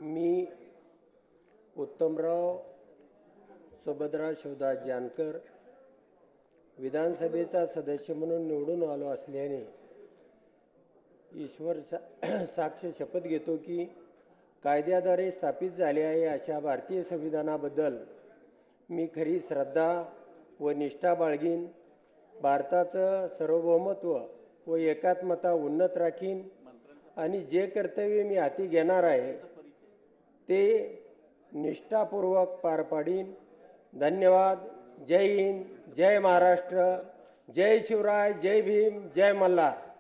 मी उत्तमराव सुभद्रा शिवदास जानकर विधानसभेचा सदस्य म्हणून निवडून आलो असल्याने ईश्वर साक्ष शपथ घेतो की कायद्याद्वारे स्थापित झाले आहे अशा भारतीय संविधानाबद्दल मी खरी श्रद्धा व निष्ठा बाळगीन, भारताचं सार्वभौमत्व व एकात्मता उन्नत राखीन आणि जे कर्तव्य मी हाती घेणार आहे ते निष्ठापूर्वक पार पाडीन। धन्यवाद। जय हिंद, जय महाराष्ट्र, जय शिवराय, जय भीम, जय मल्हार।